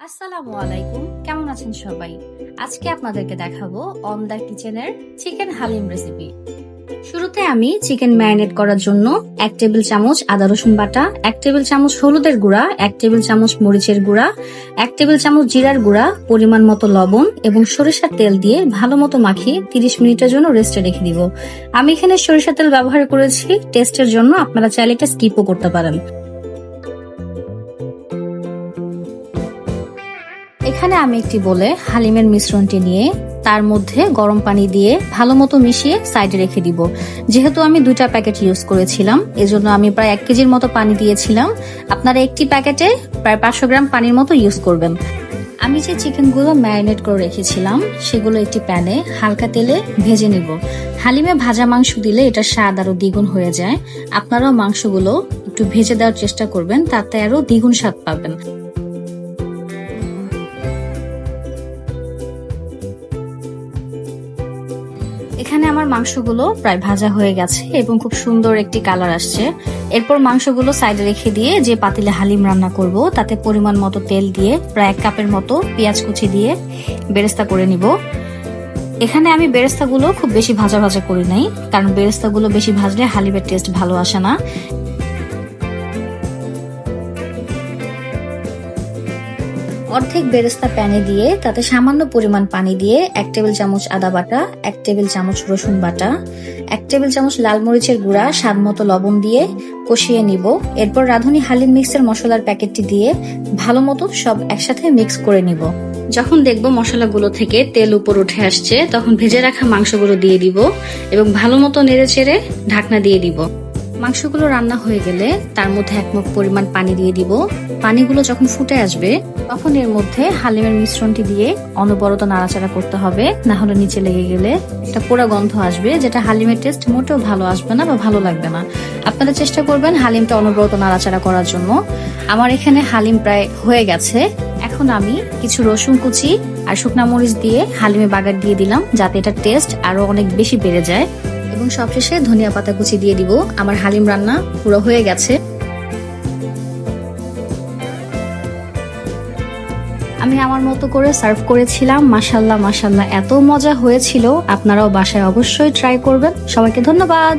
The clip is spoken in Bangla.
আসসালামু আলাইকুম, কেমন আছেন সবাই? আজকে আপনাদেরকে দেখাবো অন দ্য কিচেনের চিকেন হালিম রেসিপি। শুরুতে আমি চিকেন ম্যারিনেট করার জন্য 1 টেবিল চামচ আদা রসুন বাটা, 1 টেবিল চামচ হলুদের গুঁড়া, 1 টেবিল চামচ মরিচের গুঁড়া, 1 টেবিল চামচ জিরার গুঁড়া, পরিমাণ মতো লবণ এবং সরিষার তেল দিয়ে ভালো মতো মাখিয়ে 30 মিনিটের জন্য রেস্টে রেখে দিব। আমি এখানে সরিষার তেল ব্যবহার করেছি টেস্টের জন্য, আপনারা চাইলে এটা স্কিপও করতে পারেন। এখানে আমি একটি বলে হালিমের মিশ্রণটি নিয়ে তার মধ্যে গরম পানি দিয়ে ভালো মতো মিশিয়ে সাইডে রেখে দিব। যেহেতু আমি 2টা প্যাকেট ইউজ করেছিলাম, এজন্য আমি প্রায় 1 কেজির মতো পানি দিয়েছিলাম। আপনারা একটি প্যাকেটে প্রায় 500 গ্রাম পানির মতো ইউজ করবেন। আমি যে চিকেনগুলো ম্যারিনেট করে রেখেছিলাম সেগুলো একটি প্যানে হালকা তেলে ভেজে নিব। হালিমে ভাজা মাংস দিলে এটার স্বাদ আরো দ্বিগুণ হয়ে যায়। আপনারাও মাংসগুলো একটু ভেজে দেওয়ার চেষ্টা করবেন, তাতে আরো দ্বিগুণ স্বাদ পাবেন। এখানে আমার মাংসগুলো প্রায় ভাজা হয়ে গেছে এবং খুব সুন্দর একটি কালার আসছে। এরপর মাংসগুলো সাইডে রেখে দিয়ে যে পাতিলে হালিম রান্না করব তাতে পরিমাণ মতো তেল দিয়ে প্রায় 1 কাপের মতো পেঁয়াজ কুচি দিয়ে বেরেস্তা করে নিব। এখানে আমি বেরেস্তাগুলো খুব বেশি ভাজা ভাজা করি নাই, কারণ বেরেস্তাগুলো বেশি ভাজলে হালিমের টেস্ট ভালো আসে না। অর্ধেক বেরেস্তা প্যানে দিয়ে তাতে সামান্য পরিমাণ পানি দিয়ে 1 টেবিল চামচ আদা বাটা, 1 টেবিল চামচ রসুন বাটা, 1 টেবিল চামচ লাল মরিচের গুঁড়া, স্বাদ মতো লবণ দিয়ে কষিয়ে নিব। এরপর রাঁধুনি হালিম মিক্সের মশলার প্যাকেটটি দিয়ে ভালো মতো সব একসাথে মিক্স করে নিব। যখন দেখব মশলাগুলো থেকে তেল উপর উঠে আসছে, তখন ভেজে রাখা মাংসগুলো দিয়ে দিব এবং ভালো মতো নেড়ে চেড়ে ঢাকনা দিয়ে দিব। মাংসগুলো রান্না হয়ে গেলে তার মধ্যে 1 মগ পরিমাণ পানি দিয়ে দিব। পানিগুলো যখন ফুটে আসবে তখন এর মধ্যে হালিমের মিশ্রণটি দিয়ে অনবরত নাড়াচাড়া করতে হবে, না হলে নিচে লেগে গেলে একটা পোড়া গন্ধ আসবে, যেটা হালিমের টেস্ট মোটেও ভালো আসবে না বা ভালো লাগবে না। আপনারা চেষ্টা করবেন হালিমটা অনবরত নাড়াচাড়া করার জন্য। আমার এখানে হালিম প্রায় হয়ে গেছে। এখন আমি কিছু রসুন কুচি আর শুকনা মরিচ দিয়ে হালিমে বাগার দিয়ে দিলাম, যাতে এটার টেস্ট আরো অনেক বেশি বেড়ে যায়। এবং সবশেষে ধনিয়া পাতা কুচি দিয়ে দিব। আমার হালিম রান্না পুরো হয়ে গেছে। আমি আমার মতো করে সার্ভ করেছিলাম। মাশাআল্লাহ মাশাআল্লাহ, এত মজা হয়েছিল। আপনারাও বাসায় অবশ্যই ট্রাই করবেন। সবাইকে ধন্যবাদ।